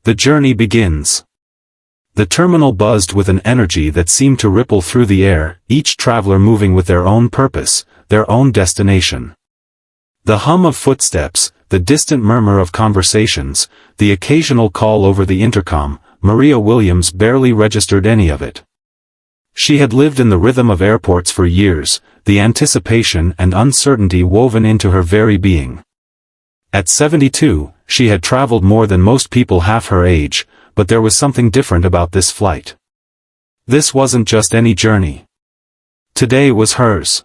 The journey begins. The terminal buzzed with an energy that seemed to ripple through the air, each traveler moving with their own purpose, their own destination. The hum of footsteps, the distant murmur of conversations, the occasional call over the intercom, Maria Williams barely registered any of it. She had lived in the rhythm of airports for years, the anticipation and uncertainty woven into her very being. At 72, she had traveled more than most people half her age, but there was something different about this flight. This wasn't just any journey. Today was hers.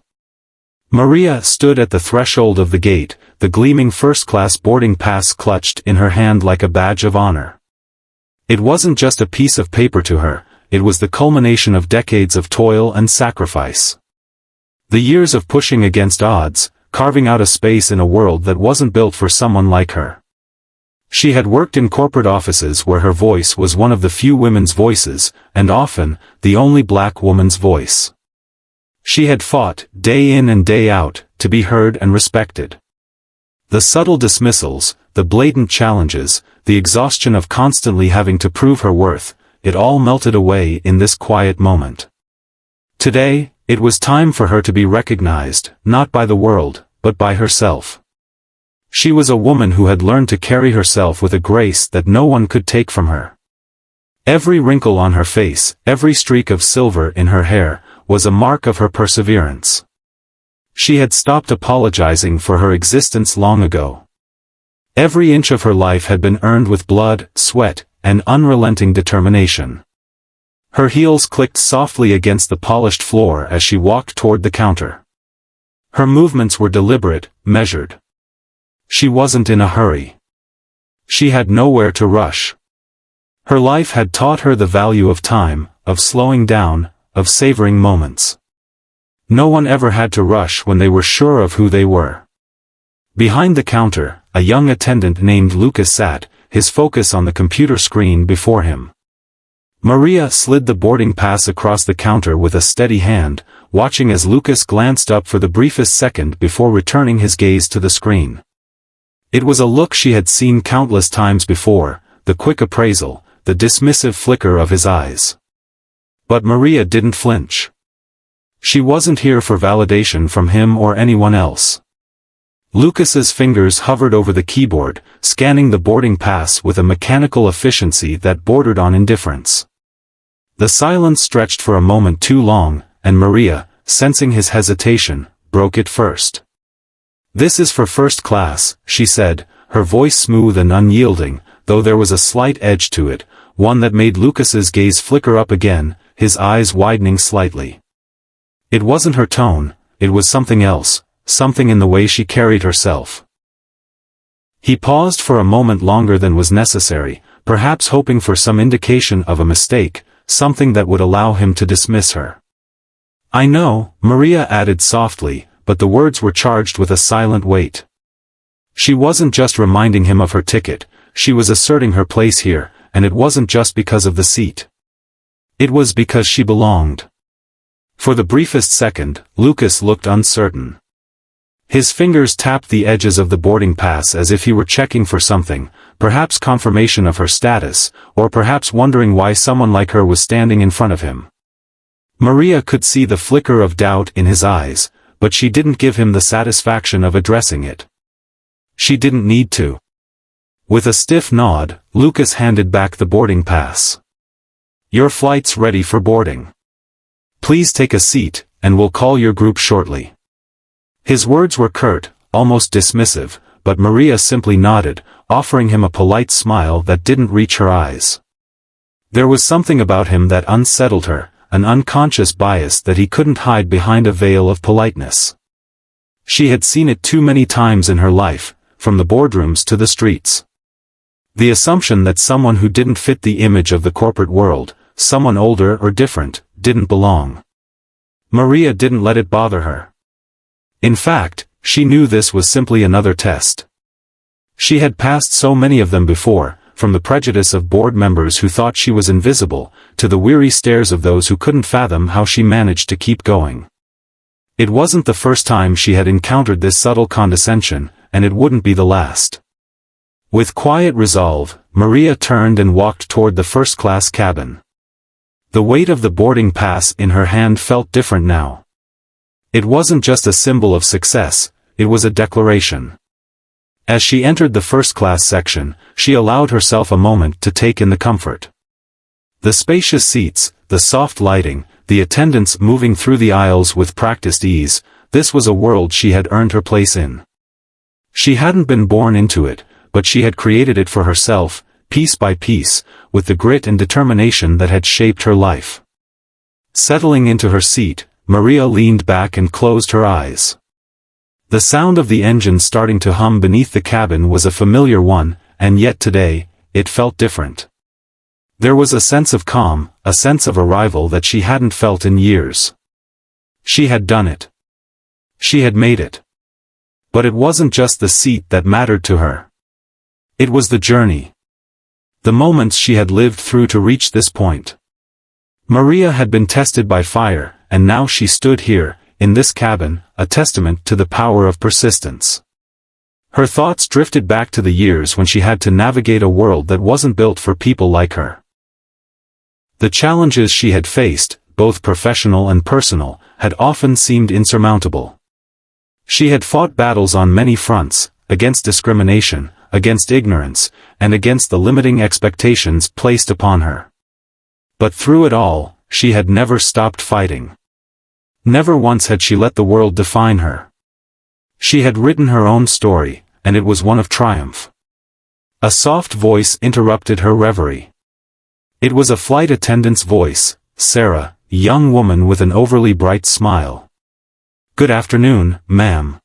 Maria stood at the threshold of the gate, the gleaming first-class boarding pass clutched in her hand like a badge of honor. It wasn't just a piece of paper to her, it was the culmination of decades of toil and sacrifice. The years of pushing against odds, carving out a space in a world that wasn't built for someone like her. She had worked in corporate offices where her voice was one of the few women's voices, and often, the only black woman's voice. She had fought, day in and day out, to be heard and respected. The subtle dismissals, the blatant challenges, the exhaustion of constantly having to prove her worth, it all melted away in this quiet moment. Today, it was time for her to be recognized, not by the world, but by herself. She was a woman who had learned to carry herself with a grace that no one could take from her. Every wrinkle on her face, every streak of silver in her hair, was a mark of her perseverance. She had stopped apologizing for her existence long ago. Every inch of her life had been earned with blood, sweat, and unrelenting determination. Her heels clicked softly against the polished floor as she walked toward the counter. Her movements were deliberate, measured. She wasn't in a hurry. She had nowhere to rush. Her life had taught her the value of time, of slowing down, of savoring moments. No one ever had to rush when they were sure of who they were. Behind the counter, a young attendant named Lucas sat, his focus on the computer screen before him. Maria slid the boarding pass across the counter with a steady hand, watching as Lucas glanced up for the briefest second before returning his gaze to the screen. It was a look she had seen countless times before, the quick appraisal, the dismissive flicker of his eyes. But Maria didn't flinch. She wasn't here for validation from him or anyone else. Lucas's fingers hovered over the keyboard, scanning the boarding pass with a mechanical efficiency that bordered on indifference. The silence stretched for a moment too long, and Maria, sensing his hesitation, broke it first. "This is for first class," she said, her voice smooth and unyielding, though there was a slight edge to it, one that made Lucas's gaze flicker up again, his eyes widening slightly. It wasn't her tone, it was something else, something in the way she carried herself. He paused for a moment longer than was necessary, perhaps hoping for some indication of a mistake, something that would allow him to dismiss her. "I know," Maria added softly, but the words were charged with a silent weight. She wasn't just reminding him of her ticket, she was asserting her place here, and it wasn't just because of the seat. It was because she belonged. For the briefest second, Lucas looked uncertain. His fingers tapped the edges of the boarding pass as if he were checking for something, perhaps confirmation of her status, or perhaps wondering why someone like her was standing in front of him. Maria could see the flicker of doubt in his eyes, but she didn't give him the satisfaction of addressing it. She didn't need to. With a stiff nod, Lucas handed back the boarding pass. "Your flight's ready for boarding. Please take a seat, and we'll call your group shortly." His words were curt, almost dismissive, but Maria simply nodded, offering him a polite smile that didn't reach her eyes. There was something about him that unsettled her, an unconscious bias that he couldn't hide behind a veil of politeness. She had seen it too many times in her life, from the boardrooms to the streets. The assumption that someone who didn't fit the image of the corporate world, someone older or different, didn't belong. Maria didn't let it bother her. In fact, she knew this was simply another test. She had passed so many of them before, from the prejudice of board members who thought she was invisible, to the weary stares of those who couldn't fathom how she managed to keep going. It wasn't the first time she had encountered this subtle condescension, and it wouldn't be the last. With quiet resolve, Maria turned and walked toward the first-class cabin. The weight of the boarding pass in her hand felt different now. It wasn't just a symbol of success, it was a declaration. As she entered the first-class section, she allowed herself a moment to take in the comfort. The spacious seats, the soft lighting, the attendants moving through the aisles with practiced ease, this was a world she had earned her place in. She hadn't been born into it, but she had created it for herself, piece by piece, with the grit and determination that had shaped her life. Settling into her seat, Maria leaned back and closed her eyes. The sound of the engine starting to hum beneath the cabin was a familiar one, and yet today, it felt different. There was a sense of calm, a sense of arrival that she hadn't felt in years. She had done it. She had made it. But it wasn't just the seat that mattered to her. It was the journey. The moments she had lived through to reach this point. Maria had been tested by fire, and now she stood here, in this cabin, a testament to the power of persistence. Her thoughts drifted back to the years when she had to navigate a world that wasn't built for people like her. The challenges she had faced, both professional and personal, had often seemed insurmountable. She had fought battles on many fronts, against discrimination, against ignorance, and against the limiting expectations placed upon her. But through it all, she had never stopped fighting. Never once had she let the world define her. She had written her own story, and it was one of triumph. A soft voice interrupted her reverie. It was a flight attendant's voice, Sarah, a young woman with an overly bright smile. "Good afternoon, ma'am.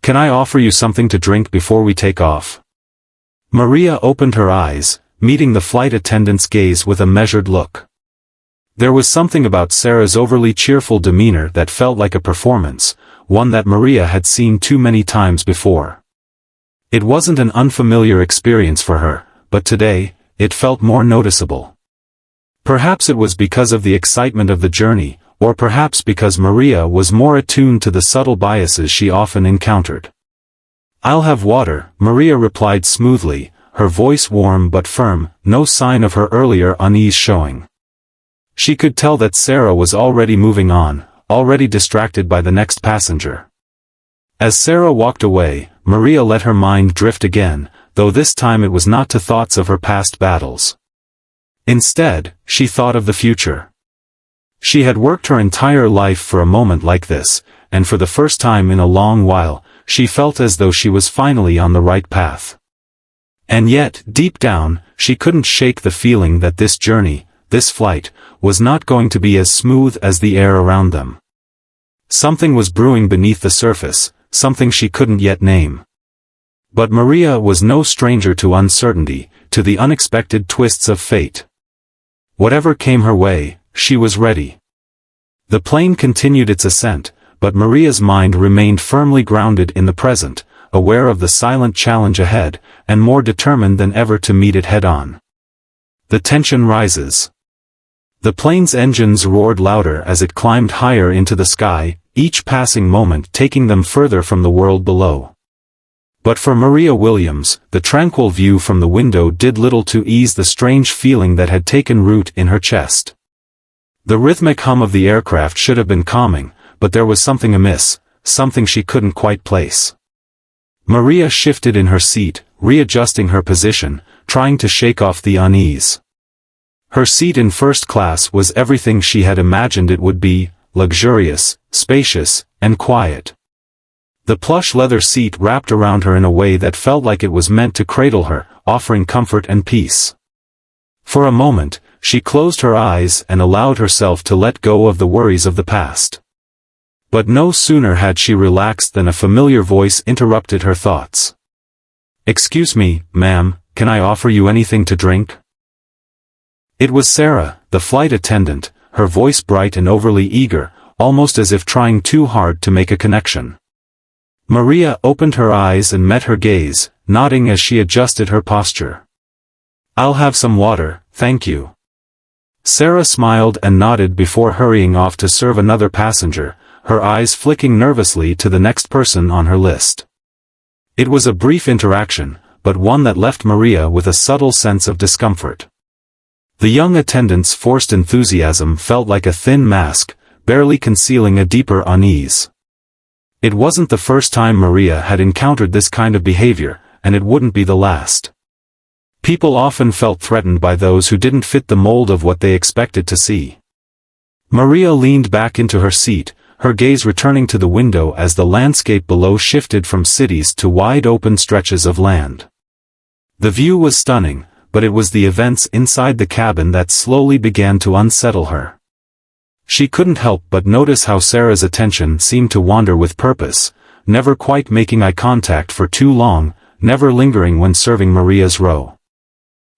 Can I offer you something to drink before we take off?" Maria opened her eyes, meeting the flight attendant's gaze with a measured look. There was something about Sarah's overly cheerful demeanor that felt like a performance, one that Maria had seen too many times before. It wasn't an unfamiliar experience for her, but today, it felt more noticeable. Perhaps it was because of the excitement of the journey, or perhaps because Maria was more attuned to the subtle biases she often encountered. "I'll have water," Maria replied smoothly, her voice warm but firm, no sign of her earlier unease showing. She could tell that Sarah was already moving on, already distracted by the next passenger. As Sarah walked away, Maria let her mind drift again, though this time it was not to thoughts of her past battles. Instead, she thought of the future. She had worked her entire life for a moment like this, and for the first time in a long while, she felt as though she was finally on the right path. And yet, deep down, she couldn't shake the feeling that this journey, this flight, was not going to be as smooth as the air around them. Something was brewing beneath the surface, something she couldn't yet name. But Maria was no stranger to uncertainty, to the unexpected twists of fate. Whatever came her way, she was ready. The plane continued its ascent, but Maria's mind remained firmly grounded in the present, aware of the silent challenge ahead, and more determined than ever to meet it head-on. The tension rises. The plane's engines roared louder as it climbed higher into the sky, each passing moment taking them further from the world below. But for Maria Williams, the tranquil view from the window did little to ease the strange feeling that had taken root in her chest. The rhythmic hum of the aircraft should have been calming, but there was something amiss, something she couldn't quite place. Maria shifted in her seat, readjusting her position, trying to shake off the unease. Her seat in first class was everything she had imagined it would be, luxurious, spacious, and quiet. The plush leather seat wrapped around her in a way that felt like it was meant to cradle her, offering comfort and peace. For a moment, she closed her eyes and allowed herself to let go of the worries of the past. But no sooner had she relaxed than a familiar voice interrupted her thoughts. "Excuse me, ma'am, can I offer you anything to drink?" It was Sarah, the flight attendant, her voice bright and overly eager, almost as if trying too hard to make a connection. Maria opened her eyes and met her gaze, nodding as she adjusted her posture. "I'll have some water, thank you." Sarah smiled and nodded before hurrying off to serve another passenger, her eyes flicking nervously to the next person on her list. It was a brief interaction, but one that left Maria with a subtle sense of discomfort. The young attendant's forced enthusiasm felt like a thin mask, barely concealing a deeper unease. It wasn't the first time Maria had encountered this kind of behavior, and it wouldn't be the last. People often felt threatened by those who didn't fit the mold of what they expected to see. Maria leaned back into her seat, her gaze returning to the window as the landscape below shifted from cities to wide-open stretches of land. The view was stunning, but it was the events inside the cabin that slowly began to unsettle her. She couldn't help but notice how Sarah's attention seemed to wander with purpose, never quite making eye contact for too long, never lingering when serving Maria's row.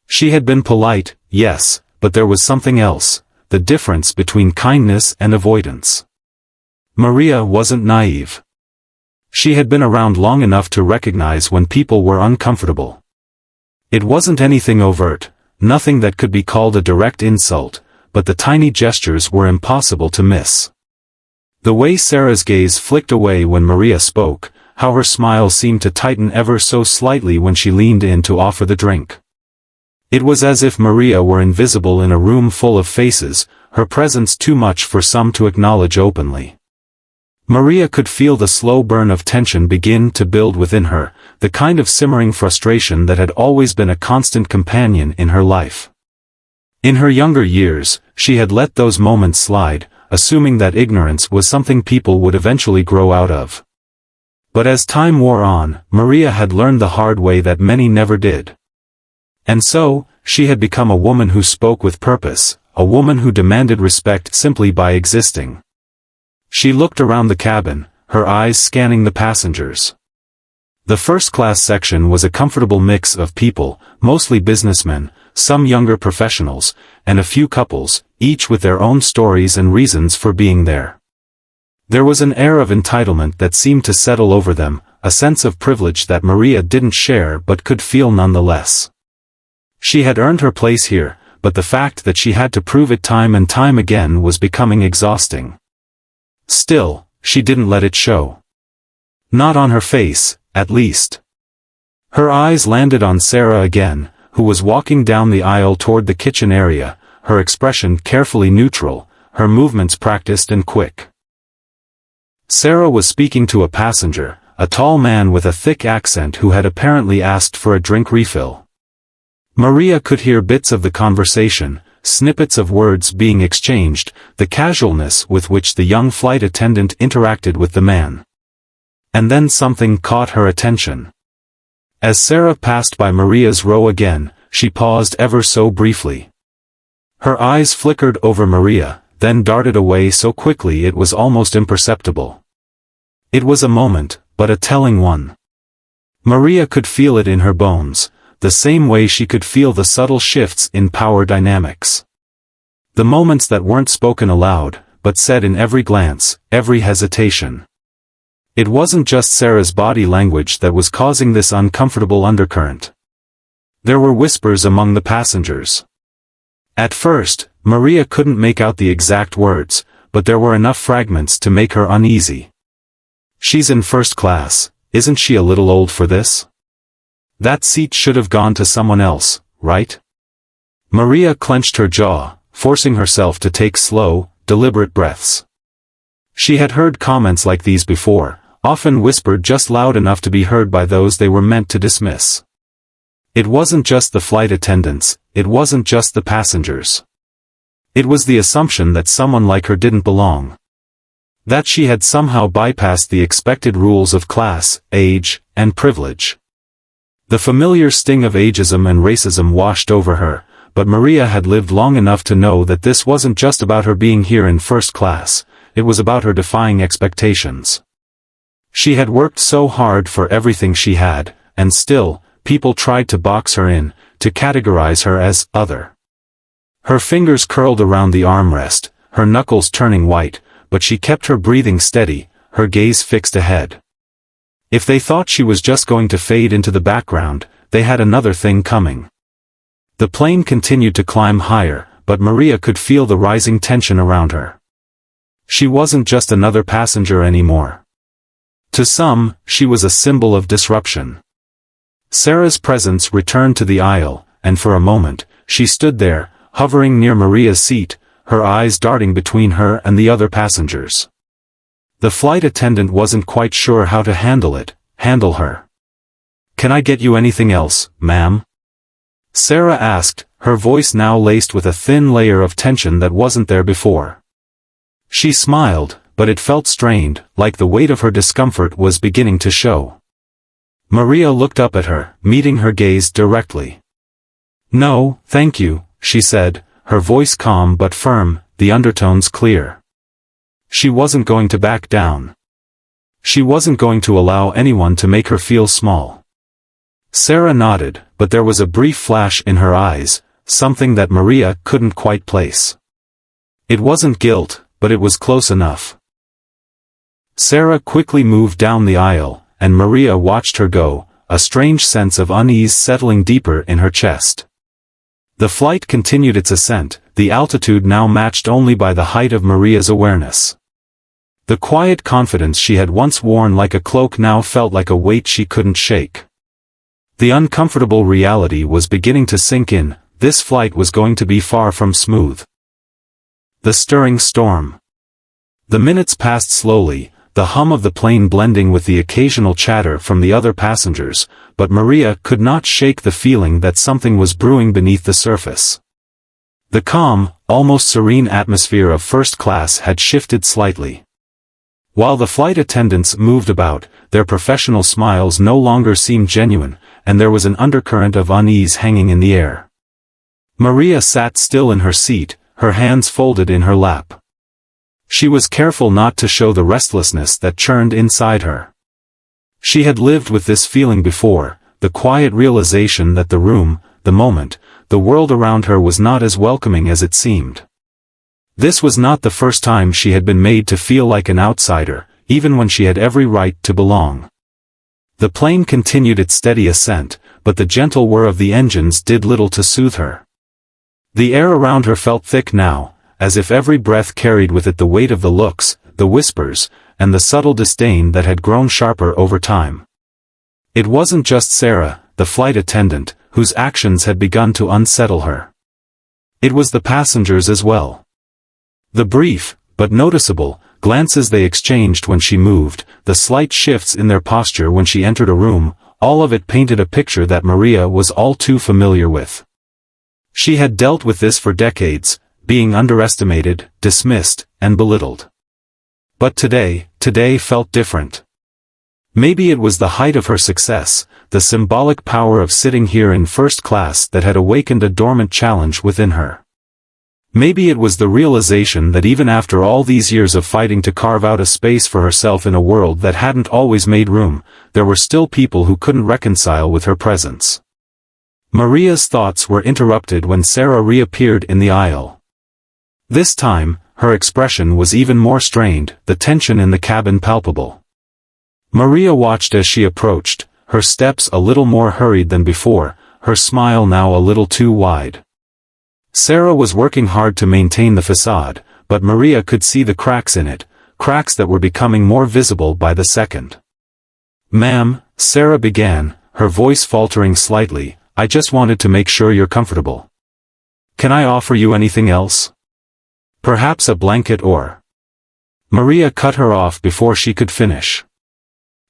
She had been polite, yes, but there was something else, the difference between kindness and avoidance. Maria wasn't naive. She had been around long enough to recognize when people were uncomfortable. It wasn't anything overt, nothing that could be called a direct insult, but the tiny gestures were impossible to miss. The way Sarah's gaze flicked away when Maria spoke, how her smile seemed to tighten ever so slightly when she leaned in to offer the drink. It was as if Maria were invisible in a room full of faces, her presence too much for some to acknowledge openly. Maria could feel the slow burn of tension begin to build within her, the kind of simmering frustration that had always been a constant companion in her life. In her younger years, she had let those moments slide, assuming that ignorance was something people would eventually grow out of. But as time wore on, Maria had learned the hard way that many never did. And so, she had become a woman who spoke with purpose, a woman who demanded respect simply by existing. She looked around the cabin, her eyes scanning the passengers. The first-class section was a comfortable mix of people, mostly businessmen, some younger professionals, and a few couples, each with their own stories and reasons for being there. There was an air of entitlement that seemed to settle over them, a sense of privilege that Maria didn't share but could feel nonetheless. She had earned her place here, but the fact that she had to prove it time and time again was becoming exhausting. Still, she didn't let it show. Not on her face, at least. Her eyes landed on Sarah again, who was walking down the aisle toward the kitchen area, her expression carefully neutral, her movements practiced and quick. Sarah was speaking to a passenger, a tall man with a thick accent who had apparently asked for a drink refill. Maria could hear bits of the conversation, snippets of words being exchanged, the casualness with which the young flight attendant interacted with the man. And then something caught her attention. As Sarah passed by Maria's row again, she paused ever so briefly. Her eyes flickered over Maria, then darted away so quickly it was almost imperceptible. It was a moment, but a telling one. Maria could feel it in her bones, the same way she could feel the subtle shifts in power dynamics. The moments that weren't spoken aloud, but said in every glance, every hesitation. It wasn't just Sarah's body language that was causing this uncomfortable undercurrent. There were whispers among the passengers. At first, Maria couldn't make out the exact words, but there were enough fragments to make her uneasy. "She's in first class, isn't she a little old for this? That seat should have gone to someone else, right?" Maria clenched her jaw, forcing herself to take slow, deliberate breaths. She had heard comments like these before, often whispered just loud enough to be heard by those they were meant to dismiss. It wasn't just the flight attendants, it wasn't just the passengers. It was the assumption that someone like her didn't belong. That she had somehow bypassed the expected rules of class, age, and privilege. The familiar sting of ageism and racism washed over her, but Maria had lived long enough to know that this wasn't just about her being here in first class, it was about her defying expectations. She had worked so hard for everything she had, and still, people tried to box her in, to categorize her as other. Her fingers curled around the armrest, her knuckles turning white, but she kept her breathing steady, her gaze fixed ahead. If they thought she was just going to fade into the background, they had another thing coming. The plane continued to climb higher, but Maria could feel the rising tension around her. She wasn't just another passenger anymore. To some, she was a symbol of disruption. Sarah's presence returned to the aisle, and for a moment, she stood there, hovering near Maria's seat, her eyes darting between her and the other passengers. The flight attendant wasn't quite sure how to handle her. "Can I get you anything else, ma'am?" Sarah asked, her voice now laced with a thin layer of tension that wasn't there before. She smiled, but it felt strained, like the weight of her discomfort was beginning to show. Maria looked up at her, meeting her gaze directly. "No, thank you," she said, her voice calm but firm, the undertones clear. She wasn't going to back down. She wasn't going to allow anyone to make her feel small. Sarah nodded, but there was a brief flash in her eyes, something that Maria couldn't quite place. It wasn't guilt, but it was close enough. Sarah quickly moved down the aisle, and Maria watched her go, a strange sense of unease settling deeper in her chest. The flight continued its ascent, the altitude now matched only by the height of Maria's awareness. The quiet confidence she had once worn like a cloak now felt like a weight she couldn't shake. The uncomfortable reality was beginning to sink in, this flight was going to be far from smooth. The stirring storm. The minutes passed slowly, the hum of the plane blending with the occasional chatter from the other passengers, but Maria could not shake the feeling that something was brewing beneath the surface. The calm, almost serene atmosphere of first class had shifted slightly. While the flight attendants moved about, their professional smiles no longer seemed genuine, and there was an undercurrent of unease hanging in the air. Maria sat still in her seat, her hands folded in her lap. She was careful not to show the restlessness that churned inside her. She had lived with this feeling before, the quiet realization that the room, the moment, the world around her was not as welcoming as it seemed. This was not the first time she had been made to feel like an outsider, even when she had every right to belong. The plane continued its steady ascent, but the gentle whir of the engines did little to soothe her. The air around her felt thick now, as if every breath carried with it the weight of the looks, the whispers, and the subtle disdain that had grown sharper over time. It wasn't just Sarah, the flight attendant, whose actions had begun to unsettle her. It was the passengers as well. The brief, but noticeable, glances they exchanged when she moved, the slight shifts in their posture when she entered a room, all of it painted a picture that Maria was all too familiar with. She had dealt with this for decades, being underestimated, dismissed, and belittled. But today felt different. Maybe it was the height of her success, the symbolic power of sitting here in first class that had awakened a dormant challenge within her. Maybe it was the realization that even after all these years of fighting to carve out a space for herself in a world that hadn't always made room, there were still people who couldn't reconcile with her presence. Maria's thoughts were interrupted when Sarah reappeared in the aisle. This time, her expression was even more strained, the tension in the cabin palpable. Maria watched as she approached, her steps a little more hurried than before, her smile now a little too wide. Sarah was working hard to maintain the facade, but Maria could see the cracks in it, cracks that were becoming more visible by the second. "Ma'am," Sarah began, her voice faltering slightly, "I just wanted to make sure you're comfortable. Can I offer you anything else? Perhaps a blanket or—" Maria cut her off before she could finish.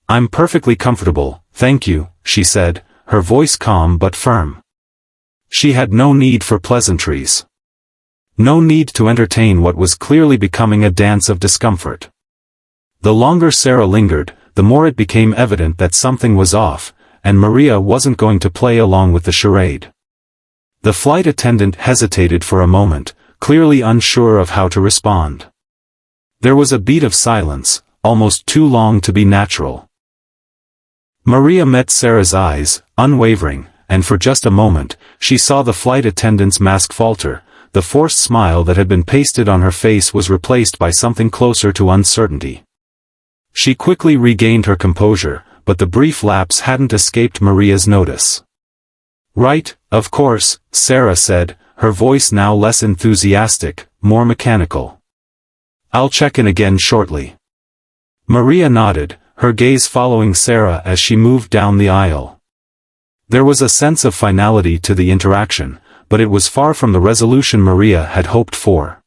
"I'm perfectly comfortable, thank you," she said, her voice calm but firm. She had no need for pleasantries. No need to entertain what was clearly becoming a dance of discomfort. The longer Sarah lingered, the more it became evident that something was off, and Maria wasn't going to play along with the charade. The flight attendant hesitated for a moment, clearly unsure of how to respond. There was a beat of silence, almost too long to be natural. Maria met Sarah's eyes, unwavering, and for just a moment, she saw the flight attendant's mask falter, the forced smile that had been pasted on her face was replaced by something closer to uncertainty. She quickly regained her composure, but the brief lapse hadn't escaped Maria's notice. "Right, of course," Sarah said, her voice now less enthusiastic, more mechanical. "I'll check in again shortly." Maria nodded, her gaze following Sarah as she moved down the aisle. There was a sense of finality to the interaction, but it was far from the resolution Maria had hoped for.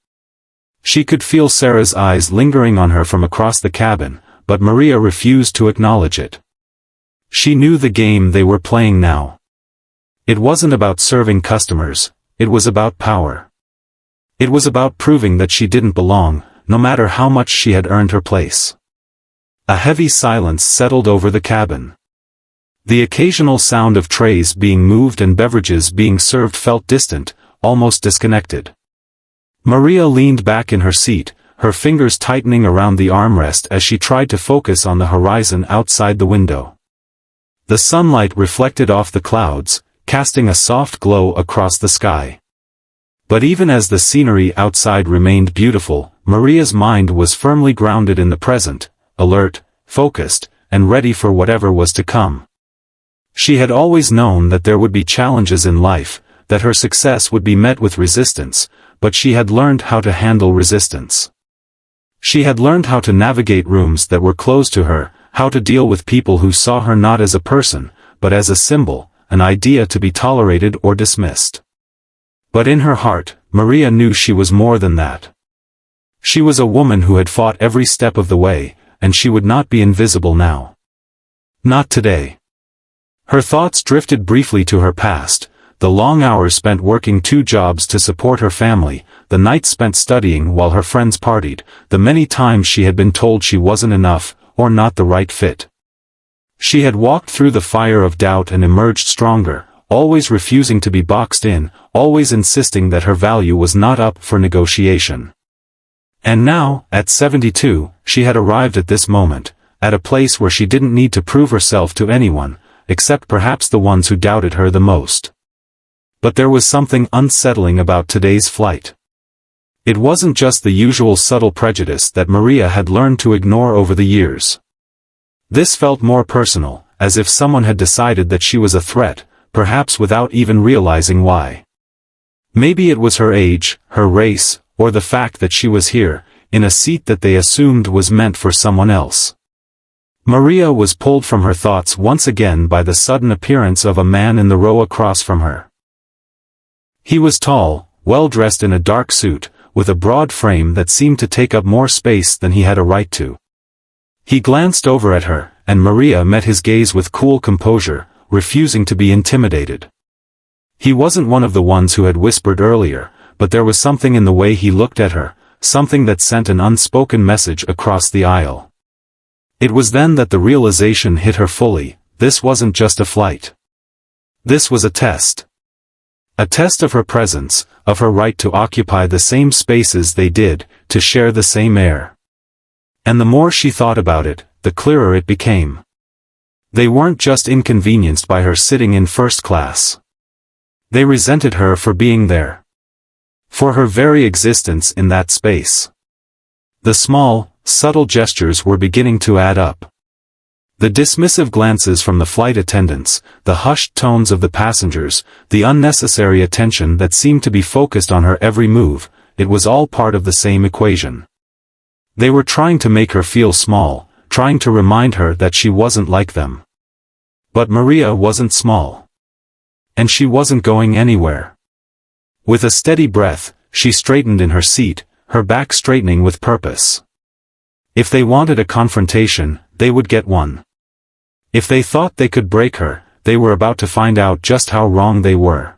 She could feel Sarah's eyes lingering on her from across the cabin, but Maria refused to acknowledge it. She knew the game they were playing now. It wasn't about serving customers, it was about power. It was about proving that she didn't belong, no matter how much she had earned her place. A heavy silence settled over the cabin. The occasional sound of trays being moved and beverages being served felt distant, almost disconnected. Maria leaned back in her seat, her fingers tightening around the armrest as she tried to focus on the horizon outside the window. The sunlight reflected off the clouds, casting a soft glow across the sky. But even as the scenery outside remained beautiful, Maria's mind was firmly grounded in the present, alert, focused, and ready for whatever was to come. She had always known that there would be challenges in life, that her success would be met with resistance, but she had learned how to handle resistance. She had learned how to navigate rooms that were closed to her, how to deal with people who saw her not as a person, but as a symbol, an idea to be tolerated or dismissed. But in her heart, Maria knew she was more than that. She was a woman who had fought every step of the way, and she would not be invisible now. Not today. Her thoughts drifted briefly to her past, the long hours spent working 2 jobs to support her family, the nights spent studying while her friends partied, the many times she had been told she wasn't enough, or not the right fit. She had walked through the fire of doubt and emerged stronger, always refusing to be boxed in, always insisting that her value was not up for negotiation. And now, at 72, she had arrived at this moment, at a place where she didn't need to prove herself to anyone, except perhaps the ones who doubted her the most. But there was something unsettling about today's flight. It wasn't just the usual subtle prejudice that Maria had learned to ignore over the years. This felt more personal, as if someone had decided that she was a threat, perhaps without even realizing why. Maybe it was her age, her race, or the fact that she was here, in a seat that they assumed was meant for someone else. Maria was pulled from her thoughts once again by the sudden appearance of a man in the row across from her. He was tall, well-dressed in a dark suit, with a broad frame that seemed to take up more space than he had a right to. He glanced over at her, and Maria met his gaze with cool composure, refusing to be intimidated. He wasn't one of the ones who had whispered earlier, but there was something in the way he looked at her, something that sent an unspoken message across the aisle. It was then that the realization hit her fully: this wasn't just a flight. This was a test. A test of her presence, of her right to occupy the same spaces they did, to share the same air. And the more she thought about it, the clearer it became. They weren't just inconvenienced by her sitting in first class. They resented her for being there. For her very existence in that space. The small, subtle gestures were beginning to add up. The dismissive glances from the flight attendants, the hushed tones of the passengers, the unnecessary attention that seemed to be focused on her every move, it was all part of the same equation. They were trying to make her feel small, trying to remind her that she wasn't like them. But Maria wasn't small. And she wasn't going anywhere. With a steady breath, she straightened in her seat, her back straightening with purpose. If they wanted a confrontation, they would get one. If they thought they could break her, they were about to find out just how wrong they were.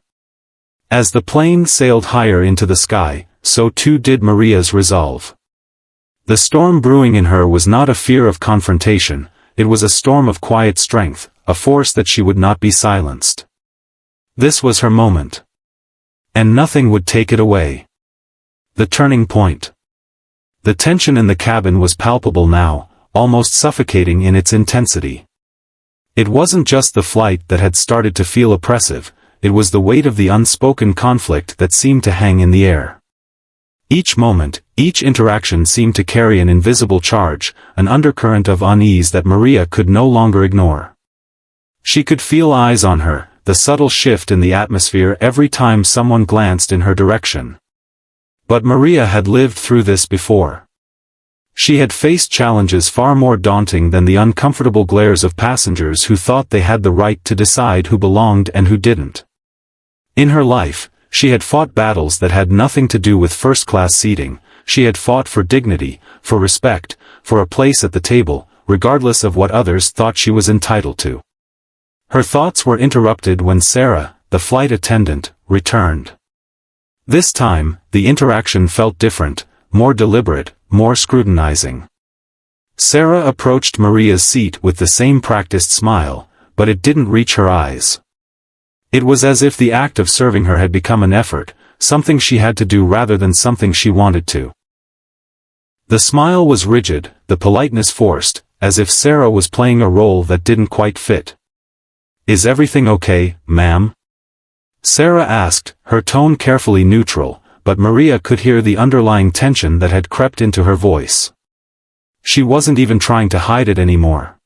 As the plane sailed higher into the sky, so too did Maria's resolve. The storm brewing in her was not a fear of confrontation, it was a storm of quiet strength, a force that she would not be silenced. This was her moment. And nothing would take it away. The turning point. The tension in the cabin was palpable now, almost suffocating in its intensity. It wasn't just the flight that had started to feel oppressive, it was the weight of the unspoken conflict that seemed to hang in the air. Each moment, each interaction seemed to carry an invisible charge, an undercurrent of unease that Maria could no longer ignore. She could feel eyes on her, the subtle shift in the atmosphere every time someone glanced in her direction. But Maria had lived through this before. She had faced challenges far more daunting than the uncomfortable glares of passengers who thought they had the right to decide who belonged and who didn't. In her life, she had fought battles that had nothing to do with first-class seating. She had fought for dignity, for respect, for a place at the table, regardless of what others thought she was entitled to. Her thoughts were interrupted when Sarah, the flight attendant, returned. This time, the interaction felt different, more deliberate, more scrutinizing. Sarah approached Maria's seat with the same practiced smile, but it didn't reach her eyes. It was as if the act of serving her had become an effort, something she had to do rather than something she wanted to. The smile was rigid, the politeness forced, as if Sarah was playing a role that didn't quite fit. "Is everything okay, ma'am?" Sarah asked, her tone carefully neutral, but Maria could hear the underlying tension that had crept into her voice. She wasn't even trying to hide it anymore.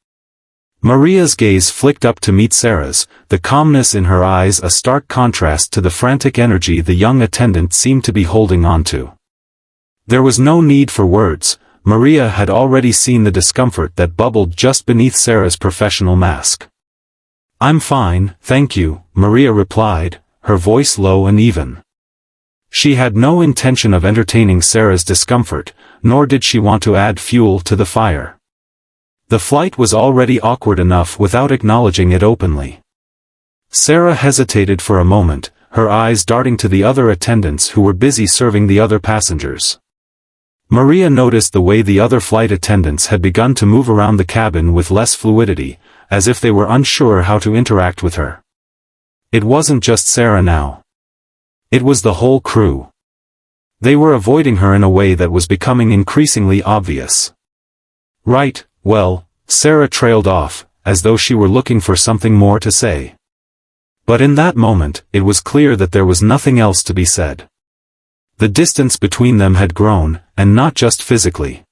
Maria's gaze flicked up to meet Sarah's, the calmness in her eyes a stark contrast to the frantic energy the young attendant seemed to be holding on to. There was no need for words. Maria had already seen the discomfort that bubbled just beneath Sarah's professional mask. "I'm fine, thank you," Maria replied, her voice low and even. She had no intention of entertaining Sarah's discomfort, nor did she want to add fuel to the fire. The flight was already awkward enough without acknowledging it openly. Sarah hesitated for a moment, her eyes darting to the other attendants who were busy serving the other passengers. Maria noticed the way the other flight attendants had begun to move around the cabin with less fluidity, as if they were unsure how to interact with her. It wasn't just Sarah now. It was the whole crew. They were avoiding her in a way that was becoming increasingly obvious. "Right, well," Sarah trailed off, as though she were looking for something more to say. But in that moment, it was clear that there was nothing else to be said. The distance between them had grown, and not just physically.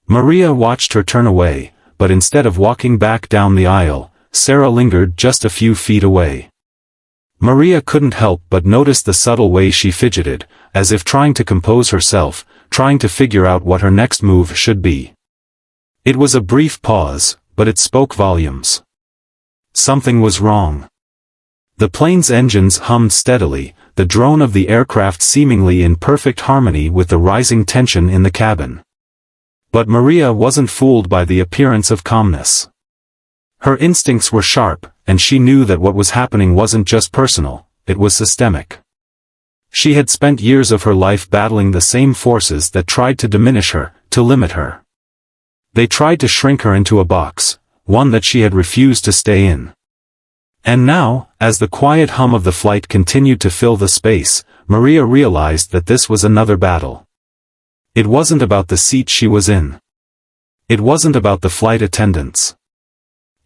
Maria watched her turn away, but instead of walking back down the aisle, Sarah lingered just a few feet away. Maria couldn't help but notice the subtle way she fidgeted, as if trying to compose herself, trying to figure out what her next move should be. It was a brief pause, but it spoke volumes. Something was wrong. The plane's engines hummed steadily, the drone of the aircraft seemingly in perfect harmony with the rising tension in the cabin. But Maria wasn't fooled by the appearance of calmness. Her instincts were sharp, and she knew that what was happening wasn't just personal, it was systemic. She had spent years of her life battling the same forces that tried to diminish her, to limit her. They tried to shrink her into a box, one that she had refused to stay in. And now, as the quiet hum of the flight continued to fill the space, Maria realized that this was another battle. It wasn't about the seat she was in. It wasn't about the flight attendants.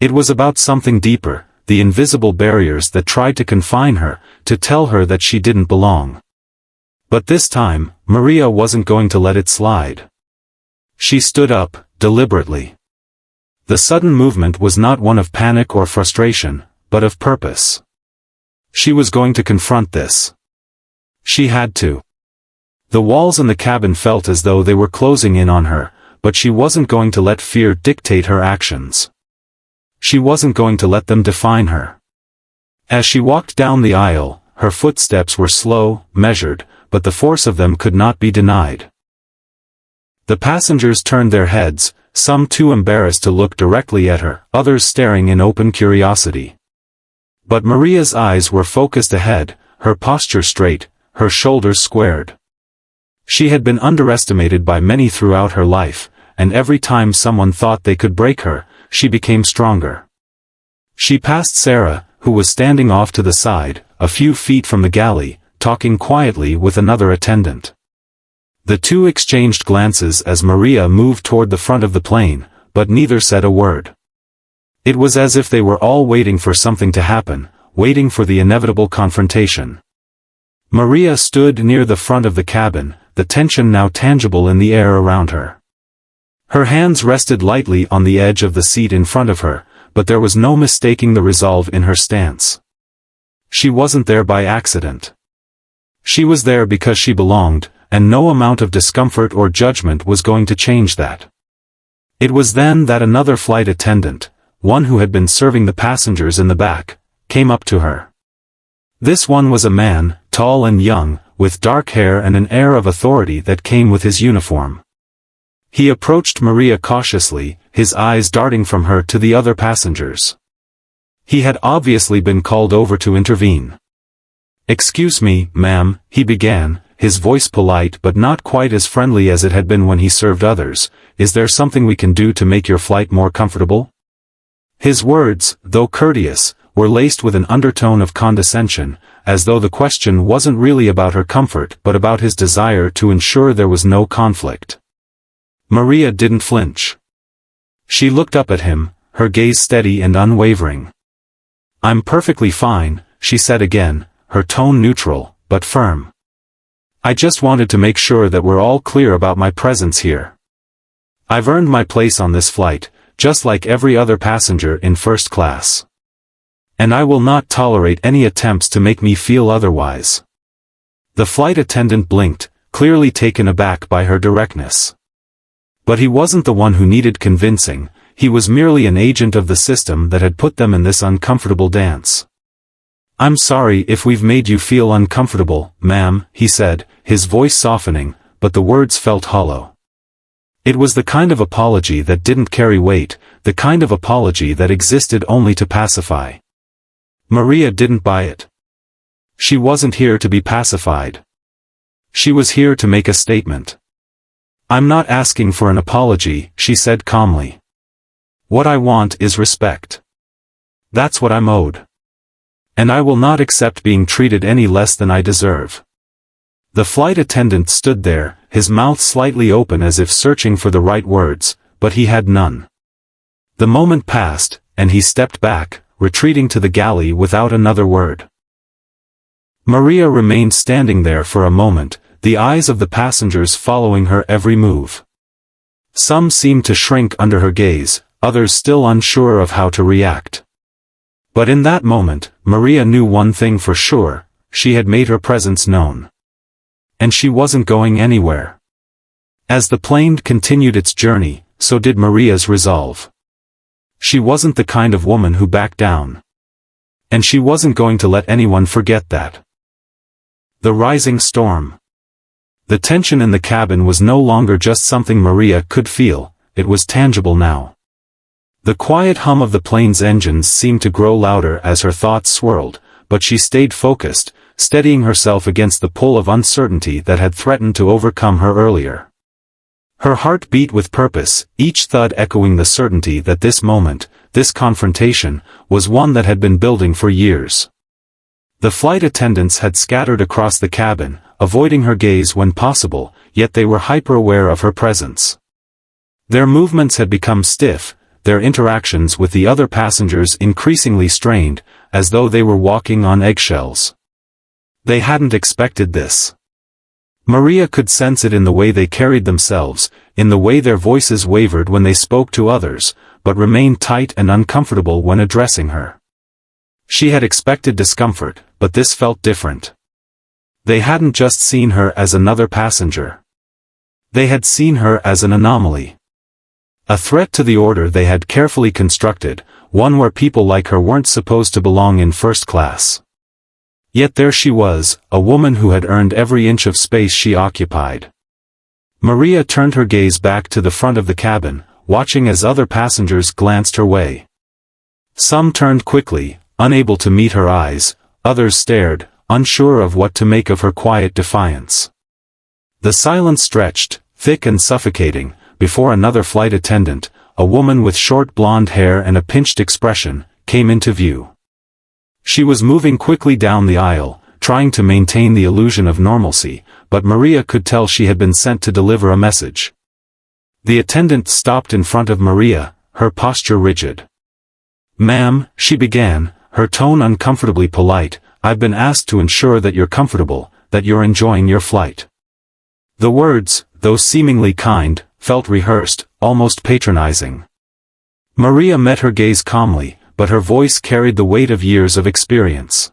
It was about something deeper, the invisible barriers that tried to confine her, to tell her that she didn't belong. But this time, Maria wasn't going to let it slide. She stood up, deliberately. The sudden movement was not one of panic or frustration, but of purpose. She was going to confront this. She had to. The walls in the cabin felt as though they were closing in on her, but she wasn't going to let fear dictate her actions. She wasn't going to let them define her. As she walked down the aisle, her footsteps were slow, measured, but the force of them could not be denied. The passengers turned their heads, some too embarrassed to look directly at her, others staring in open curiosity. But Maria's eyes were focused ahead, her posture straight, her shoulders squared. She had been underestimated by many throughout her life, and every time someone thought they could break her, she became stronger. She passed Sarah, who was standing off to the side, a few feet from the galley, talking quietly with another attendant. The two exchanged glances as Maria moved toward the front of the plane, but neither said a word. It was as if they were all waiting for something to happen, waiting for the inevitable confrontation. Maria stood near the front of the cabin, the tension now tangible in the air around her. Her hands rested lightly on the edge of the seat in front of her, but there was no mistaking the resolve in her stance. She wasn't there by accident. She was there because she belonged, and no amount of discomfort or judgment was going to change that. It was then that another flight attendant, one who had been serving the passengers in the back, came up to her. This one was a man, tall and young, with dark hair and an air of authority that came with his uniform. He approached Maria cautiously, his eyes darting from her to the other passengers. He had obviously been called over to intervene. "Excuse me, ma'am," he began, his voice polite but not quite as friendly as it had been when he served others. "Is there something we can do to make your flight more comfortable?" His words, though courteous, were laced with an undertone of condescension, as though the question wasn't really about her comfort but about his desire to ensure there was no conflict. Maria didn't flinch. She looked up at him, her gaze steady and unwavering. "I'm perfectly fine," she said again, her tone neutral, but firm. "I just wanted to make sure that we're all clear about my presence here. I've earned my place on this flight, just like every other passenger in first class. And I will not tolerate any attempts to make me feel otherwise." The flight attendant blinked, clearly taken aback by her directness. But he wasn't the one who needed convincing, he was merely an agent of the system that had put them in this uncomfortable dance. "I'm sorry if we've made you feel uncomfortable, ma'am," he said, his voice softening, but the words felt hollow. It was the kind of apology that didn't carry weight, the kind of apology that existed only to pacify. Maria didn't buy it. She wasn't here to be pacified. She was here to make a statement. "I'm not asking for an apology," she said calmly. "What I want is respect. That's what I'm owed. And I will not accept being treated any less than I deserve." The flight attendant stood there, his mouth slightly open as if searching for the right words, but he had none. The moment passed, and he stepped back, retreating to the galley without another word. Maria remained standing there for a moment, the eyes of the passengers following her every move. Some seemed to shrink under her gaze, others still unsure of how to react. But in that moment, Maria knew one thing for sure: she had made her presence known. And she wasn't going anywhere. As the plane continued its journey, so did Maria's resolve. She wasn't the kind of woman who backed down. And she wasn't going to let anyone forget that. The rising storm. The tension in the cabin was no longer just something Maria could feel, it was tangible now. The quiet hum of the plane's engines seemed to grow louder as her thoughts swirled, but she stayed focused, steadying herself against the pull of uncertainty that had threatened to overcome her earlier. Her heart beat with purpose, each thud echoing the certainty that this moment, this confrontation, was one that had been building for years. The flight attendants had scattered across the cabin, avoiding her gaze when possible, yet they were hyper-aware of her presence. Their movements had become stiff, their interactions with the other passengers increasingly strained, as though they were walking on eggshells. They hadn't expected this. Maria could sense it in the way they carried themselves, in the way their voices wavered when they spoke to others, but remained tight and uncomfortable when addressing her. She had expected discomfort, but this felt different. They hadn't just seen her as another passenger. They had seen her as an anomaly. A threat to the order they had carefully constructed, one where people like her weren't supposed to belong in first class. Yet there she was, a woman who had earned every inch of space she occupied. Maria turned her gaze back to the front of the cabin, watching as other passengers glanced her way. Some turned quickly, unable to meet her eyes, others stared, unsure of what to make of her quiet defiance. The silence stretched, thick and suffocating, before another flight attendant, a woman with short blonde hair and a pinched expression, came into view. She was moving quickly down the aisle, trying to maintain the illusion of normalcy, but Maria could tell she had been sent to deliver a message. The attendant stopped in front of Maria, her posture rigid. "Ma'am," she began, her tone uncomfortably polite, "I've been asked to ensure that you're comfortable, that you're enjoying your flight." The words, though seemingly kind, felt rehearsed, almost patronizing. Maria met her gaze calmly, but her voice carried the weight of years of experience.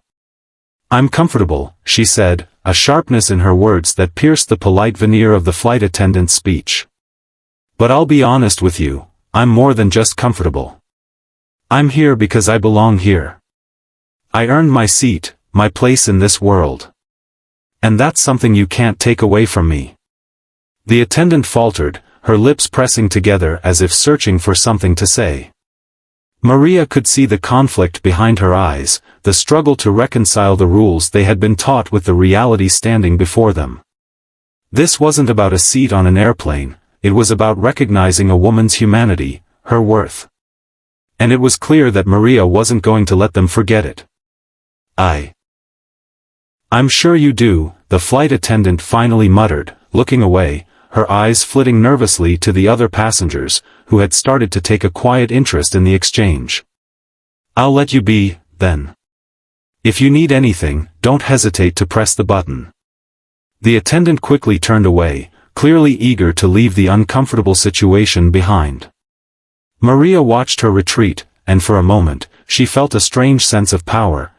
"I'm comfortable," she said, a sharpness in her words that pierced the polite veneer of the flight attendant's speech. "But I'll be honest with you, I'm more than just comfortable. I'm here because I belong here. I earned my seat, my place in this world. And that's something you can't take away from me." The attendant faltered, her lips pressing together as if searching for something to say. Maria could see the conflict behind her eyes, the struggle to reconcile the rules they had been taught with the reality standing before them. This wasn't about a seat on an airplane, it was about recognizing a woman's humanity, her worth. And it was clear that Maria wasn't going to let them forget it. "I'm sure you do," the flight attendant finally muttered, looking away, her eyes flitting nervously to the other passengers, who had started to take a quiet interest in the exchange. "I'll let you be, then. If you need anything, don't hesitate to press the button." The attendant quickly turned away, clearly eager to leave the uncomfortable situation behind. Maria watched her retreat, and for a moment, she felt a strange sense of power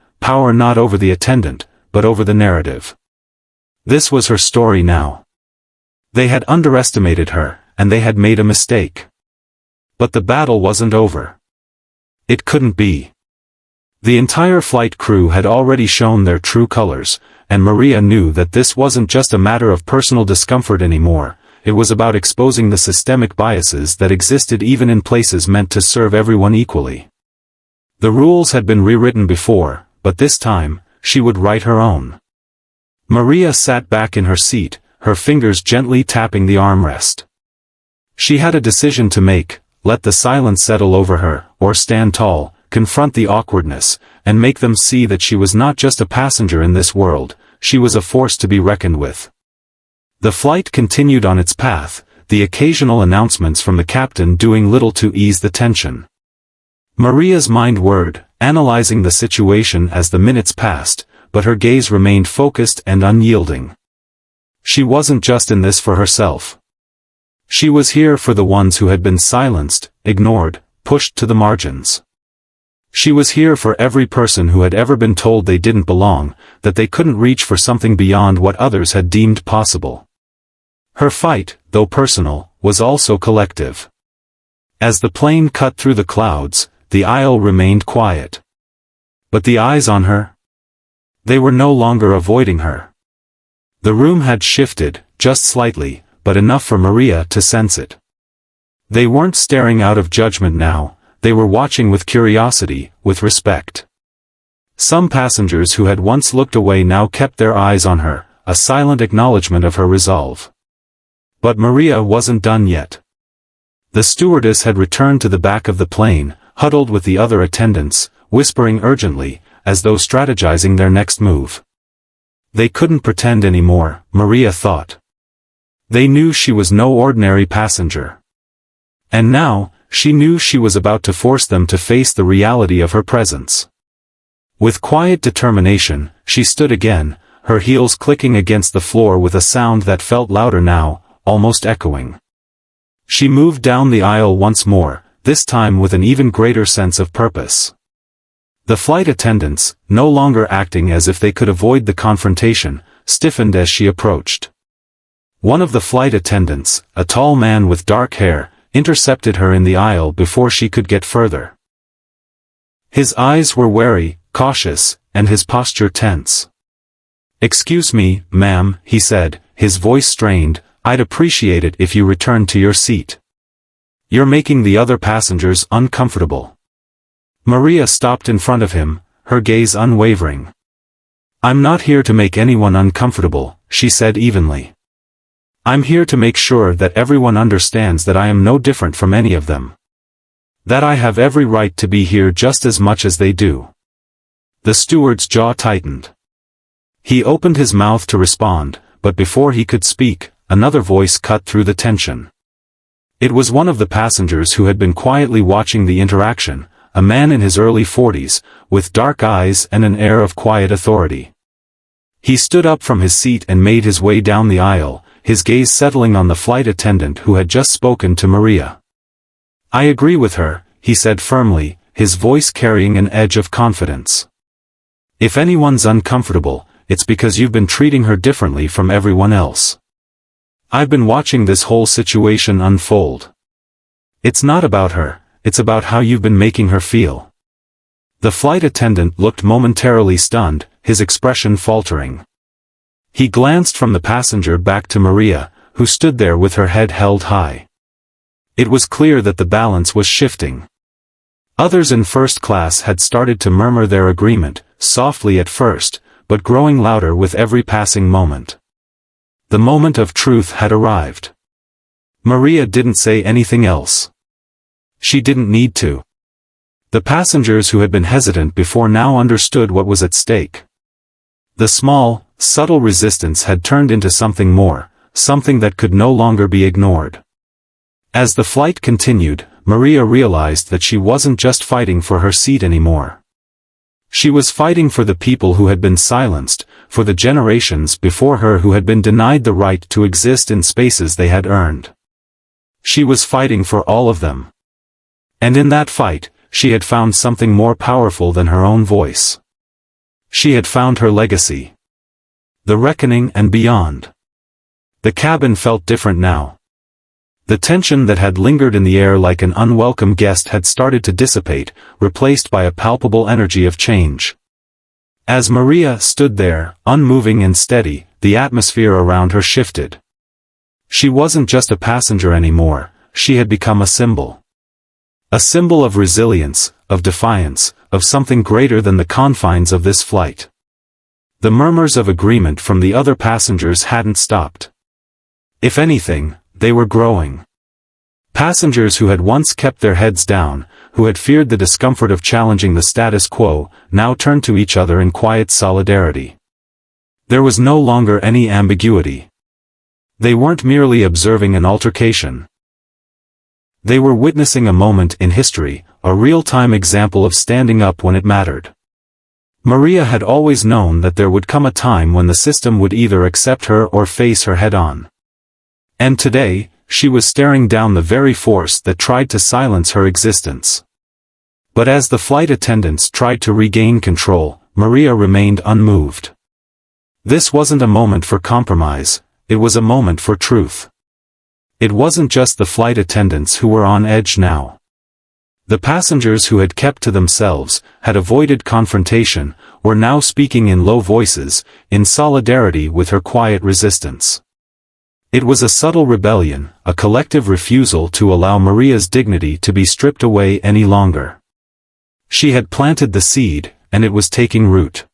not over the attendant, but over the narrative. This was her story now. They had underestimated her, and they had made a mistake. But the battle wasn't over. It couldn't be. The entire flight crew had already shown their true colors, and Maria knew that this wasn't just a matter of personal discomfort anymore, it was about exposing the systemic biases that existed even in places meant to serve everyone equally. The rules had been rewritten before, but this time, she would write her own. Maria sat back in her seat, her fingers gently tapping the armrest. She had a decision to make: let the silence settle over her, or stand tall, confront the awkwardness, and make them see that she was not just a passenger in this world, she was a force to be reckoned with. The flight continued on its path, the occasional announcements from the captain doing little to ease the tension. Maria's mind whirred, analyzing the situation as the minutes passed, but her gaze remained focused and unyielding. She wasn't just in this for herself. She was here for the ones who had been silenced, ignored, pushed to the margins. She was here for every person who had ever been told they didn't belong, that they couldn't reach for something beyond what others had deemed possible. Her fight, though personal, was also collective. As the plane cut through the clouds, the aisle remained quiet. But the eyes on her? They were no longer avoiding her. The room had shifted, just slightly, but enough for Maria to sense it. They weren't staring out of judgment now, they were watching with curiosity, with respect. Some passengers who had once looked away now kept their eyes on her, a silent acknowledgement of her resolve. But Maria wasn't done yet. The stewardess had returned to the back of the plane, huddled with the other attendants, whispering urgently, as though strategizing their next move. They couldn't pretend anymore, Maria thought. They knew she was no ordinary passenger. And now, she knew she was about to force them to face the reality of her presence. With quiet determination, she stood again, her heels clicking against the floor with a sound that felt louder now, almost echoing. She moved down the aisle once more, this time with an even greater sense of purpose. The flight attendants, no longer acting as if they could avoid the confrontation, stiffened as she approached. One of the flight attendants, a tall man with dark hair, intercepted her in the aisle before she could get further. His eyes were wary, cautious, and his posture tense. "Excuse me, ma'am," he said, his voice strained, "I'd appreciate it if you returned to your seat. You're making the other passengers uncomfortable." Maria stopped in front of him, her gaze unwavering. "I'm not here to make anyone uncomfortable," she said evenly. "I'm here to make sure that everyone understands that I am no different from any of them. That I have every right to be here just as much as they do." The steward's jaw tightened. He opened his mouth to respond, but before he could speak, another voice cut through the tension. It was one of the passengers who had been quietly watching the interaction, a man in his early 40s, with dark eyes and an air of quiet authority. He stood up from his seat and made his way down the aisle, his gaze settling on the flight attendant who had just spoken to Maria. "I agree with her," he said firmly, his voice carrying an edge of confidence. "If anyone's uncomfortable, it's because you've been treating her differently from everyone else. I've been watching this whole situation unfold. It's not about her, it's about how you've been making her feel." The flight attendant looked momentarily stunned, his expression faltering. He glanced from the passenger back to Maria, who stood there with her head held high. It was clear that the balance was shifting. Others in first class had started to murmur their agreement, softly at first, but growing louder with every passing moment. The moment of truth had arrived. Maria didn't say anything else. She didn't need to. The passengers who had been hesitant before now understood what was at stake. The small, subtle resistance had turned into something more, something that could no longer be ignored. As the flight continued, Maria realized that she wasn't just fighting for her seat anymore. She was fighting for the people who had been silenced, for the generations before her who had been denied the right to exist in spaces they had earned. She was fighting for all of them. And in that fight, she had found something more powerful than her own voice. She had found her legacy. The reckoning and beyond. The cabin felt different now. The tension that had lingered in the air like an unwelcome guest had started to dissipate, replaced by a palpable energy of change. As Maria stood there, unmoving and steady, the atmosphere around her shifted. She wasn't just a passenger anymore, she had become a symbol. A symbol of resilience, of defiance, of something greater than the confines of this flight. The murmurs of agreement from the other passengers hadn't stopped. If anything, they were growing. Passengers who had once kept their heads down, who had feared the discomfort of challenging the status quo, now turned to each other in quiet solidarity. There was no longer any ambiguity. They weren't merely observing an altercation. They were witnessing a moment in history, a real-time example of standing up when it mattered. Maria had always known that there would come a time when the system would either accept her or face her head-on. And today, she was staring down the very force that tried to silence her existence. But as the flight attendants tried to regain control, Maria remained unmoved. This wasn't a moment for compromise, it was a moment for truth. It wasn't just the flight attendants who were on edge now. The passengers who had kept to themselves, had avoided confrontation, were now speaking in low voices, in solidarity with her quiet resistance. It was a subtle rebellion, a collective refusal to allow Maria's dignity to be stripped away any longer. She had planted the seed, and it was taking root.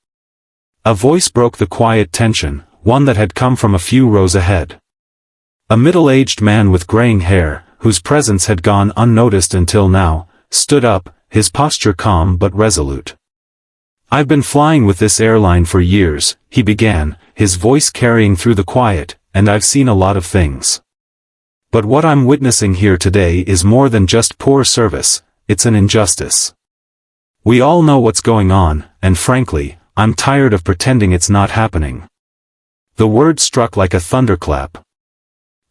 A voice broke the quiet tension, one that had come from a few rows ahead. A middle-aged man with graying hair, whose presence had gone unnoticed until now, stood up, his posture calm but resolute. "I've been flying with this airline for years," he began, his voice carrying through the quiet, "and I've seen a lot of things. But what I'm witnessing here today is more than just poor service, it's an injustice. We all know what's going on, and frankly, I'm tired of pretending it's not happening." The word struck like a thunderclap.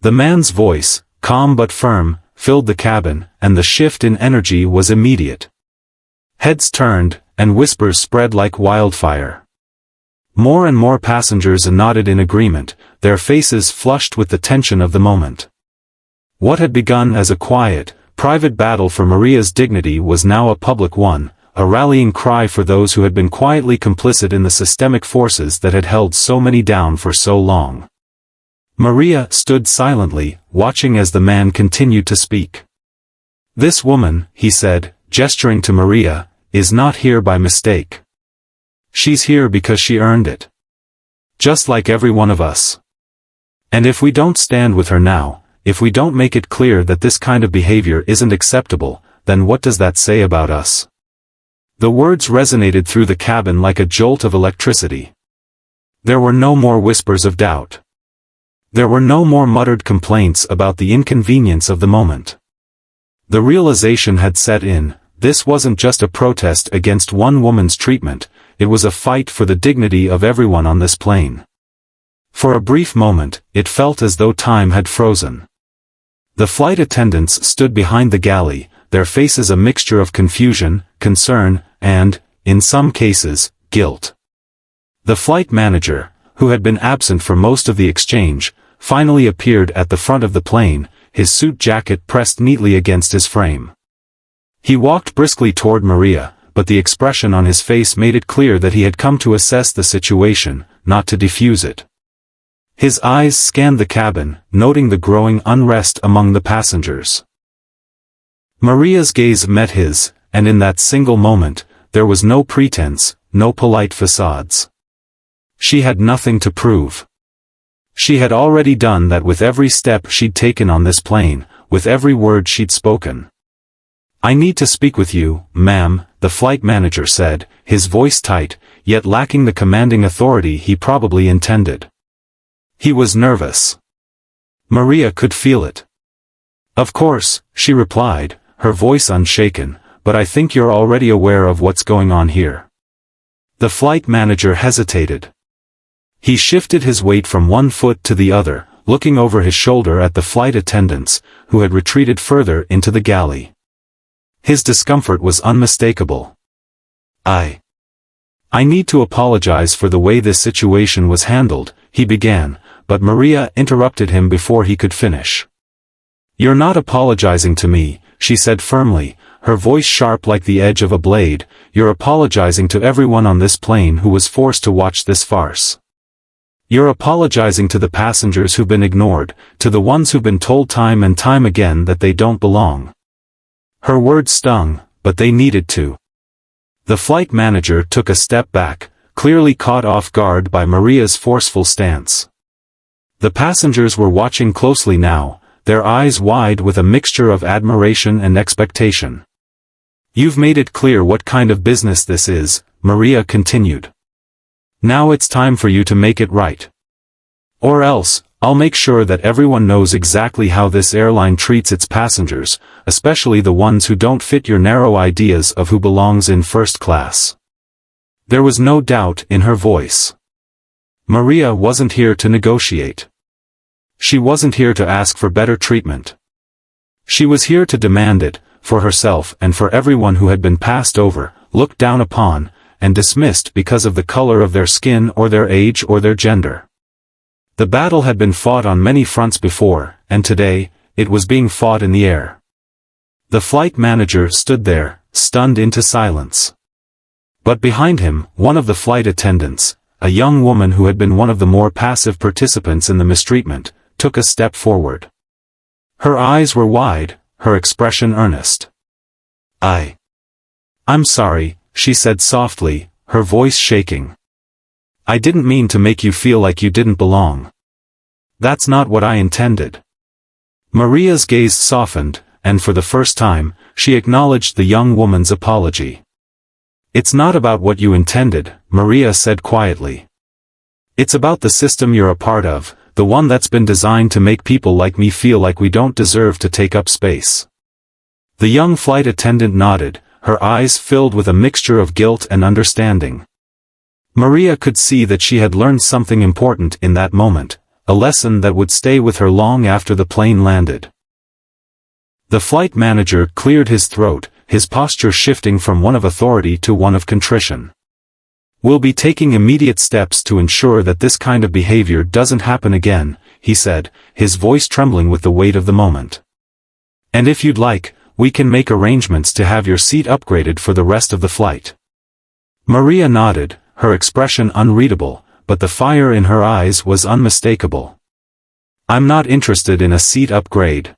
The man's voice, calm but firm, filled the cabin, and the shift in energy was immediate. Heads turned, and whispers spread like wildfire. More and more passengers nodded in agreement, their faces flushed with the tension of the moment. What had begun as a quiet, private battle for Maria's dignity was now a public one, a rallying cry for those who had been quietly complicit in the systemic forces that had held so many down for so long. Maria stood silently, watching as the man continued to speak. "This woman," he said, gesturing to Maria, "is not here by mistake. She's here because she earned it. Just like every one of us. And if we don't stand with her now, if we don't make it clear that this kind of behavior isn't acceptable, then what does that say about us?" The words resonated through the cabin like a jolt of electricity. There were no more whispers of doubt. There were no more muttered complaints about the inconvenience of the moment. The realization had set in, this wasn't just a protest against one woman's treatment, it was a fight for the dignity of everyone on this plane. For a brief moment, it felt as though time had frozen. The flight attendants stood behind the galley, their faces a mixture of confusion, concern, and, in some cases, guilt. The flight manager, who had been absent for most of the exchange, finally appeared at the front of the plane, his suit jacket pressed neatly against his frame. He walked briskly toward Maria, but the expression on his face made it clear that he had come to assess the situation, not to defuse it. His eyes scanned the cabin, noting the growing unrest among the passengers. Maria's gaze met his, and in that single moment, there was no pretense, no polite facades. She had nothing to prove. She had already done that with every step she'd taken on this plane, with every word she'd spoken. "I need to speak with you, ma'am," the flight manager said, his voice tight, yet lacking the commanding authority he probably intended. He was nervous. Maria could feel it. "Of course," she replied, her voice unshaken, "but I think you're already aware of what's going on here." The flight manager hesitated. He shifted his weight from one foot to the other, looking over his shoulder at the flight attendants, who had retreated further into the galley. His discomfort was unmistakable. I need to apologize for the way this situation was handled," he began, but Maria interrupted him before he could finish. "You're not apologizing to me," she said firmly, her voice sharp like the edge of a blade. "You're apologizing to everyone on this plane who was forced to watch this farce. You're apologizing to the passengers who've been ignored, to the ones who've been told time and time again that they don't belong." Her words stung, but they needed to. The flight manager took a step back, clearly caught off guard by Maria's forceful stance. The passengers were watching closely now, their eyes wide with a mixture of admiration and expectation. "You've made it clear what kind of business this is," Maria continued. "Now it's time for you to make it right. Or else, I'll make sure that everyone knows exactly how this airline treats its passengers, especially the ones who don't fit your narrow ideas of who belongs in first class." There was no doubt in her voice. Maria wasn't here to negotiate. She wasn't here to ask for better treatment. She was here to demand it, for herself and for everyone who had been passed over, looked down upon, and dismissed because of the color of their skin or their age or their gender. The battle had been fought on many fronts before, and today, it was being fought in the air. The flight manager stood there, stunned into silence. But behind him, one of the flight attendants, a young woman who had been one of the more passive participants in the mistreatment, took a step forward. Her eyes were wide, her expression earnest. I'm sorry," she said softly, her voice shaking. "I didn't mean to make you feel like you didn't belong. That's not what I intended." Maria's gaze softened, and for the first time, she acknowledged the young woman's apology. "It's not about what you intended," Maria said quietly. "It's about the system you're a part of, the one that's been designed to make people like me feel like we don't deserve to take up space." The young flight attendant nodded, her eyes filled with a mixture of guilt and understanding. Maria could see that she had learned something important in that moment, a lesson that would stay with her long after the plane landed. The flight manager cleared his throat, his posture shifting from one of authority to one of contrition. "We'll be taking immediate steps to ensure that this kind of behavior doesn't happen again," he said, his voice trembling with the weight of the moment. "And if you'd like, we can make arrangements to have your seat upgraded for the rest of the flight." Maria nodded, her expression unreadable, but the fire in her eyes was unmistakable. "I'm not interested in a seat upgrade.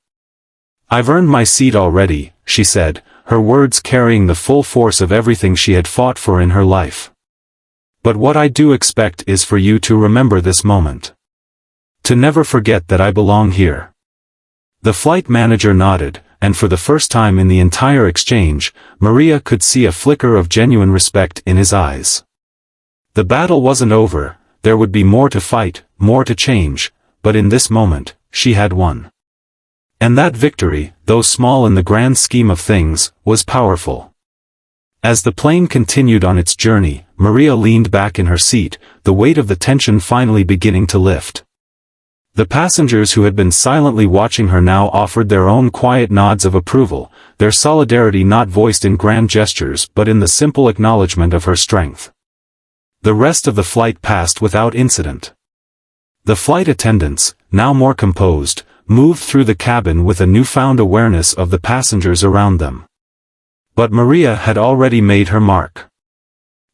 I've earned my seat already," she said, her words carrying the full force of everything she had fought for in her life. "But what I do expect is for you to remember this moment. To never forget that I belong here." The flight manager nodded, and for the first time in the entire exchange, Maria could see a flicker of genuine respect in his eyes. The battle wasn't over, there would be more to fight, more to change, but in this moment, she had won. And that victory, though small in the grand scheme of things, was powerful. As the plane continued on its journey, Maria leaned back in her seat, the weight of the tension finally beginning to lift. The passengers who had been silently watching her now offered their own quiet nods of approval, their solidarity not voiced in grand gestures but in the simple acknowledgement of her strength. The rest of the flight passed without incident. The flight attendants, now more composed, moved through the cabin with a newfound awareness of the passengers around them. But Maria had already made her mark.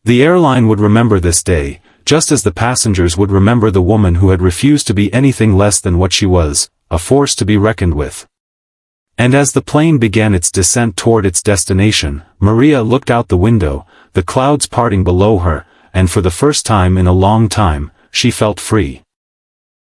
The airline would remember this day, just as the passengers would remember the woman who had refused to be anything less than what she was, a force to be reckoned with. And as the plane began its descent toward its destination, Maria looked out the window, the clouds parting below her, and for the first time in a long time, she felt free.